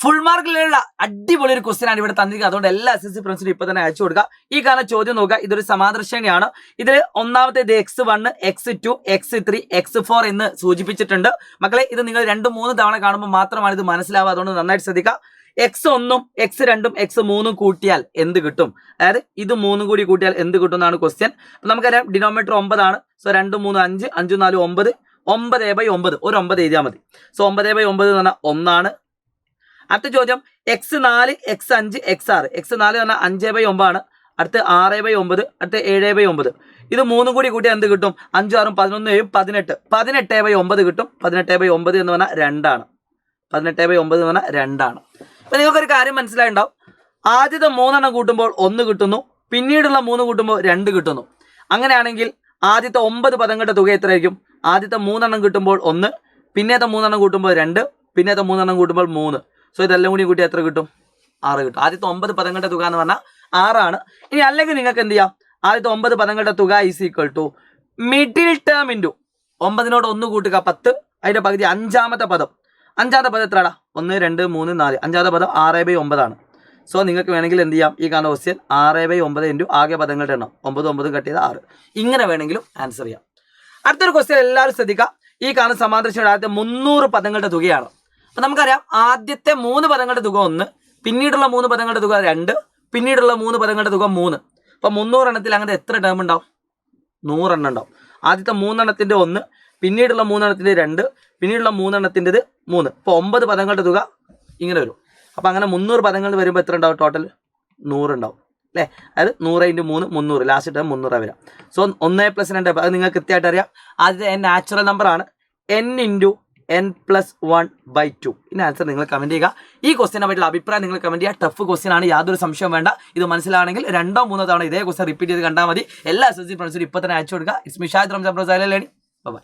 Full മാർക്കിലുള്ള അടിപൊളി ഒരു question ആണ് ഇവിടെ തന്നിരിക്കുന്നത്. അതുകൊണ്ട് എല്ലാ SSC ഫ്രണ്ട്സിനും ഇപ്പൊ തന്നെ അയച്ചു കൊടുക്കുക. ഈ കാണുന്ന ചോദ്യം നോക്കുക. ഇതൊരു സമാന്തര ശ്രേണിയാണ്. ഇതിൽ ഒന്നാമത്തേത് x1, x2, x3, x4 എന്ന് സൂചിപ്പിച്ചിട്ടുണ്ട്. മക്കളെ ഇത് നിങ്ങൾ 2-3 തവണ കാണുമ്പോൾ മാത്രമാണ് ഇത് മനസ്സിലാവുക. അതുകൊണ്ട് നന്നായിട്ട് ശ്രദ്ധിക്കുക. x1ഉം x2ഉം x3ഉം കൂട്ടിയാൽ എന്ത് കിട്ടും? അതായത് ഇത് 3 കൂടി കൂട്ടിയാൽ എന്ത് കിട്ടും എന്നാണ് ക്വസ്റ്റ്യൻ. നമുക്കറിയാം ഡിനോമിനേറ്റർ 9 ആണ്. സോ 2, 3, 5, 5, 4, 9, 9/9 ഒരു 9 എഴുതിയാൽ മതി. സോ 9/9 എന്ന് പറഞ്ഞാൽ 1 ആണ്. അടുത്ത ചോദ്യം x4, x5, x6. x4 എന്ന് പറഞ്ഞാൽ 5/9 ആണ്. അടുത്ത് 6/9, അടുത്ത് 7/9. ഇത് 3 കൂടി കൂട്ടിയാൽ എന്ത് കിട്ടും? 5, 6, 11, 7, 18. 18/9 കിട്ടും. 18/9 എന്ന് പറഞ്ഞാൽ 2 ആണ്. 18/9 എന്ന് പറഞ്ഞാൽ 2 ആണ്. അപ്പൊ നിങ്ങൾക്കൊരു കാര്യം മനസ്സിലായിട്ടുണ്ടാവും. ആദ്യത്തെ 3 എണ്ണം കൂട്ടുമ്പോൾ 1 കിട്ടുന്നു, പിന്നീടുള്ള 3 കൂട്ടുമ്പോൾ 2 കിട്ടുന്നു. അങ്ങനെയാണെങ്കിൽ ആദ്യത്തെ 9 പദങ്ങളുടെ തുക എത്രയായിരിക്കും? ആദ്യത്തെ 3 എണ്ണം കിട്ടുമ്പോൾ 1, പിന്നത്തെ 3 എണ്ണം കൂട്ടുമ്പോൾ 2, പിന്നത്തെ 3 എണ്ണം കൂട്ടുമ്പോൾ 3. സോ ഇതെല്ലാം കൂടി കൂട്ടി എത്ര കിട്ടും? 6 കിട്ടും. ആദ്യത്തെ 9 പദങ്ങളുടെ തുക എന്ന് പറഞ്ഞാൽ 6 ആണ്. ഇനി അല്ലെങ്കിൽ നിങ്ങൾക്ക് എന്ത് ചെയ്യാം? ആദ്യത്തെ 9 പദങ്ങളുടെ തുക is equal to middle term into 9നോട് 1 കൂട്ടുക 10, അതിന്റെ പകുതി 5ാമത്തെ പദം. 5ാമത്തെ പദം എത്രടാ? 1, 2, 3, 4. 5ാമത്തെ പദം 6/9 ആണ്. സോ നിങ്ങൾക്ക് വേണമെങ്കിൽ എന്ത് ചെയ്യാം? ഈ കാണുന്ന ക്വസ്റ്റ്യൻ 6/9 ഇൻറ്റു ആകെ പദങ്ങളുടെ എണ്ണം 9 കട്ട് ചെയ്ത് 6. ഇങ്ങനെ വേണമെങ്കിലും ആൻസർ ചെയ്യാം. അടുത്തൊരു ക്വസ്റ്റ്യൻ എല്ലാവരും ശ്രദ്ധിക്കാം. ഈ കാണുന്ന സമാന്തര ശ്രേണിയുടെ ആദ്യത്തെ 300 പദങ്ങളുടെ തുകയാണ്. അപ്പൊ നമുക്കറിയാം ആദ്യത്തെ 3 പദങ്ങളുടെ തുക 1, പിന്നീടുള്ള 3 പദങ്ങളുടെ തുക 2, പിന്നീടുള്ള 3 പദങ്ങളുടെ തുക 3. അപ്പൊ 300 എണ്ണത്തിൽ അങ്ങനെ എത്ര ടേം ഉണ്ടാവും? 100 എണ്ണം ഉണ്ടാവും. ആദ്യത്തെ 3 എണ്ണത്തിന്റെ 1, പിന്നീടുള്ള 3 എണ്ണത്തിന്റെ 2, പിന്നീടുള്ള 3 എണ്ണത്തിൻ്റെത് 3. അപ്പോൾ 9 പദങ്ങളുടെ തുക ഇങ്ങനെ വരും. അപ്പൊ അങ്ങനെ 300 പദങ്ങൾ വരുമ്പോൾ എത്ര ഉണ്ടാവും? ടോട്ടൽ 100 ഉണ്ടാവും അല്ലേ? അതായത് 100 × 3 300. ലാസ്റ്റ് ടൈം 300 വരാം. സോ 1 + 2 അത് നിങ്ങൾക്ക് കൃത്യമായിട്ട് അറിയാം. ആദ്യത്തെ n നാച്ചുറൽ നമ്പർ ആണ്. n × n+1/2. ഇതിന് ആൻസർ നിങ്ങൾ കമന്റ് ചെയ്യുക. ഈ ക്വസ്റ്റിനെ പറ്റിയുള്ള അഭിപ്രായം നിങ്ങൾ കമന്റ് ചെയ്യുക. ടഫ് ക്വസ്റ്റ്യൻ ആണ്, യാതൊരു സംശയം വേണ്ട. ഇത് മനസ്സിലാണെങ്കിൽ 2-3 തവണ ഇതേ ക്വസ്റ്റ്യൻ റിപ്പീറ്റ് ചെയ്ത് കണ്ടാൽ മതി. എല്ലാ SSC ഫ്രണ്ട്സിനും ഇപ്പൊ തന്നെ അയച്ചു കൊടുക്കുക. It's me Shahid Ramzan. By.